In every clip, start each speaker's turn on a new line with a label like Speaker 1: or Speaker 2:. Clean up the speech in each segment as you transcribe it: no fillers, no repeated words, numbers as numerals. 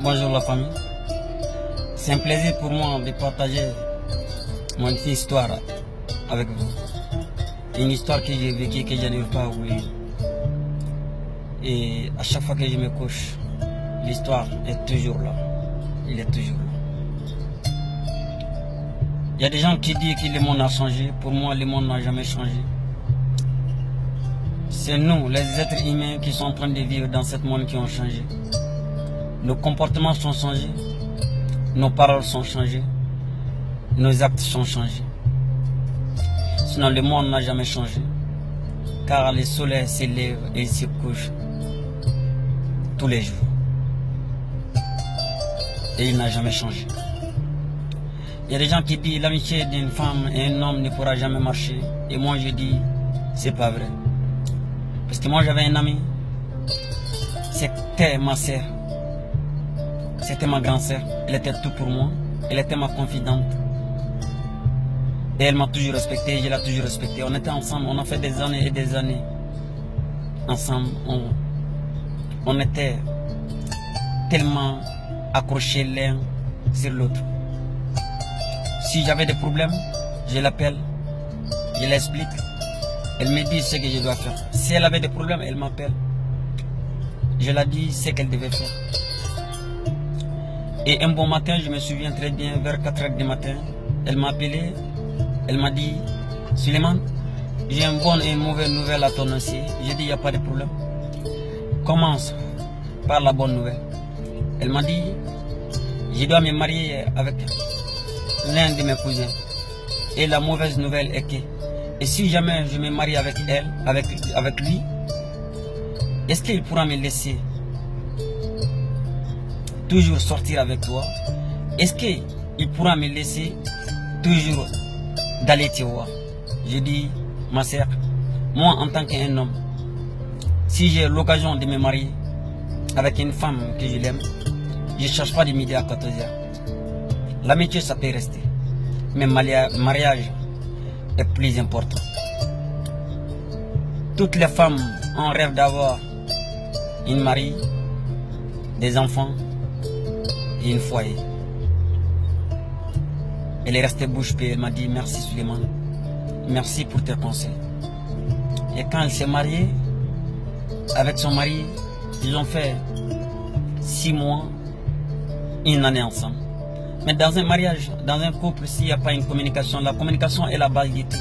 Speaker 1: Bonjour la famille. C'est un plaisir pour moi de partager mon histoire avec vous. Une histoire que j'ai vécue, que je n'arrive pas à oublier. Et à chaque fois que je me couche, l'histoire est toujours là. Il est toujours là. Il y a des gens qui disent que le monde a changé. Pour moi, le monde n'a jamais changé. C'est nous, les êtres humains, qui sont en train de vivre dans ce monde qui ont changé. Nos comportements sont changés, nos paroles sont changées, nos actes sont changés. Sinon le monde n'a jamais changé, car le soleil se lève et il se couche tous les jours. Et il n'a jamais changé. Il y a des gens qui disent l'amitié d'une femme et un homme ne pourra jamais marcher. Et moi je dis, c'est pas vrai. Parce que moi j'avais un ami, c'était ma sœur. C'était ma grande sœur, elle était tout pour moi, elle était ma confidente. Et elle m'a toujours respecté, je l'ai toujours respecté. On était ensemble, on a fait des années et des années ensemble. On était tellement accrochés l'un sur l'autre. Si j'avais des problèmes, je l'appelle, je l'explique. Elle me dit ce que je dois faire. Si elle avait des problèmes, elle m'appelle. Je lui dis ce qu'elle devait faire. Et un bon matin, je me souviens très bien, vers 4 h du matin, elle m'a appelé, elle m'a dit, Suleiman, j'ai une bonne et une mauvaise nouvelle à t'annoncer. J'ai dit, il n'y a pas de problème. Commence par la bonne nouvelle. Elle m'a dit, je dois me marier avec l'un de mes cousins. Et la mauvaise nouvelle est que, et si jamais je me marie avec elle, avec lui, est-ce qu'il pourra me laisser toujours sortir avec toi? Est-ce qu'il pourra me laisser toujours d'aller te voir? Je dis, ma sœur, moi en tant qu'un homme, si j'ai l'occasion de me marier avec une femme que je l'aime, je ne cherche pas de midi à 14 h. L'amitié, ça peut rester. Mais le mariage est plus important. Toutes les femmes ont rêve d'avoir une mari, des enfants et une foyer. Elle est restée bouche bée. Elle m'a dit merci Suleiman, merci pour tes conseils. Et quand elle s'est mariée avec son mari, ils ont fait 6 mois, 1 année ensemble. Mais dans un mariage, dans un couple, s'il n'y a pas une communication, la communication est la base de tout.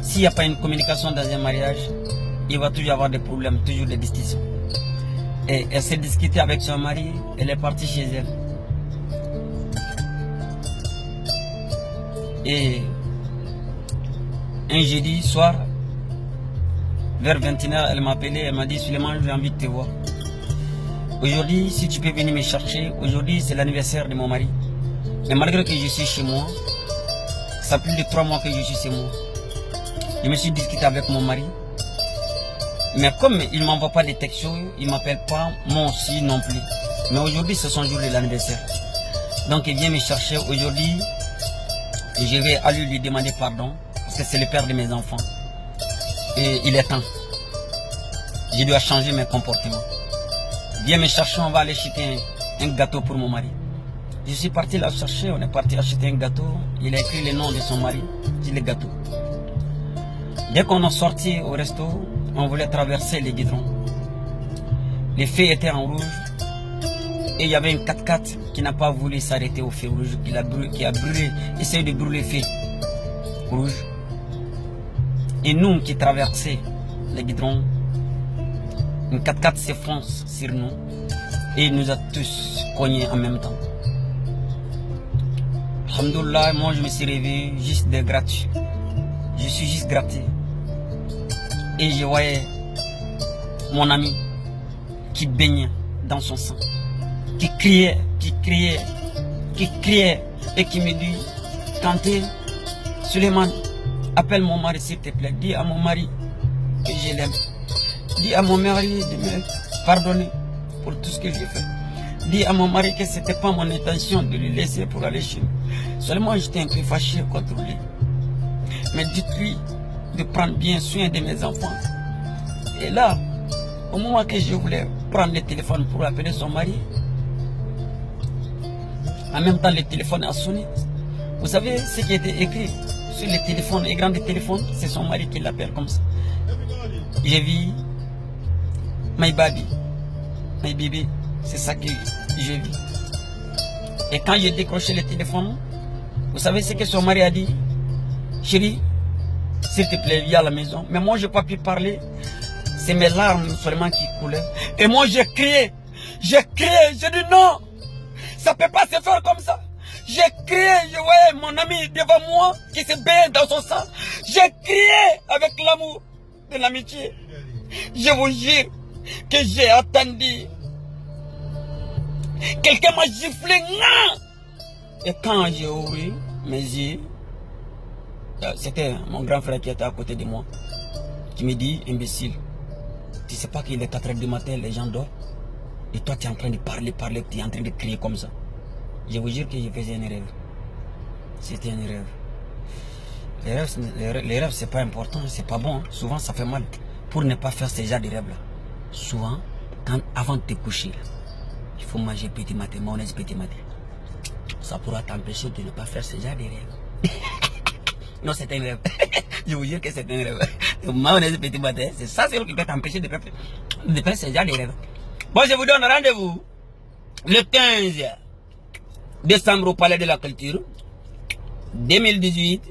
Speaker 1: S'il n'y a pas une communication dans un mariage, il va toujours y avoir des problèmes, toujours des discussions. Et elle s'est discutée avec son mari, elle est partie chez elle. Et un jeudi soir, vers 21 h, elle m'a appelé, elle m'a dit Suleiman, j'ai envie de te voir. Aujourd'hui, si tu peux venir me chercher, aujourd'hui c'est l'anniversaire de mon mari. Mais malgré que je suis chez moi, ça fait plus de 3 mois que je suis chez moi. Je me suis discuté avec mon mari. Mais comme il ne m'envoie pas de textos, il ne m'appelle pas, moi aussi non plus. Mais aujourd'hui c'est son jour de l'anniversaire. Donc il vient me chercher aujourd'hui. Et je vais aller lui demander pardon, parce que c'est le père de mes enfants. Et il est temps. Je dois changer mes comportements. Viens me chercher, on va aller acheter un gâteau pour mon mari. Je suis parti la chercher, on est parti acheter un gâteau. Il a écrit le nom de son mari sur le gâteau. Dès qu'on est sorti au resto, on voulait traverser les guidrons. Les feux étaient en rouge. Et il y avait une 4x4 qui n'a pas voulu s'arrêter au feu rouge, qui a brûlé, essayé de brûler le feu rouge. Et nous qui traversions les guidrons, une 4x4 s'effonce sur nous et il nous a tous cognés en même temps. Alhamdoulilah, moi je me suis réveillé juste de gratitude. Je suis juste gratté. Et je voyais mon ami qui baignait dans son sang, qui criait et qui me dit Kanté, Suleiman, appelle mon mari s'il te plaît, dis à mon mari que je l'aime, dis à mon mari de me pardonner pour tout ce que j'ai fait, dis à mon mari que ce n'était pas mon intention de lui laisser pour aller chez nous, seulement j'étais un peu fâché contre lui, mais dites-lui de prendre bien soin de mes enfants. Et là, au moment que je voulais prendre le téléphone pour appeler son mari, En même temps, le téléphone a sonné. Vous savez ce qui était écrit sur les téléphones, les grands téléphones, c'est son mari qui l'appelle comme ça. J'ai vu my baby, my baby, c'est ça que j'ai vu. Et quand j'ai décroché le téléphone, vous savez ce que son mari a dit? Chérie, s'il te plaît, viens à la maison. Mais moi, je n'ai pas pu parler. C'est mes larmes seulement qui coulaient. Et moi, j'ai crié, j'ai dit non, ça ne peut pas se faire comme ça. J'ai crié, je voyais mon ami devant moi qui se baigne dans son sang. J'ai crié avec l'amour de l'amitié. Je vous jure que j'ai attendu. Quelqu'un m'a giflé. Non. Et quand j'ai ouvert mes yeux, c'était mon grand frère qui était à côté de moi, qui me dit, imbécile, tu sais pas qu'il est 4 h du matin, les gens dorment, et toi tu es en train de parler, tu es en train de crier comme ça. Je vous jure que je faisais une erreur. C'était une erreur. Les rêves, c'est pas important, c'est pas bon. Hein. Souvent, ça fait mal. Pour ne pas faire ce genre de rêves-là. Souvent, avant de te coucher, il faut manger petit matin, mayonnaise petit matin. Ça pourra t'empêcher de ne pas faire ce genre de rêves. Non, c'est un rêve. Je vous jure que c'est un rêve. Mayonnaise petit matin, c'est ça qui peut t'empêcher de faire ce genre de rêves. Bon, je vous donne rendez-vous le 15 décembre au Palais de la Culture. 2018,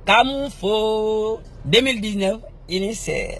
Speaker 1: Camufo 2019, initié.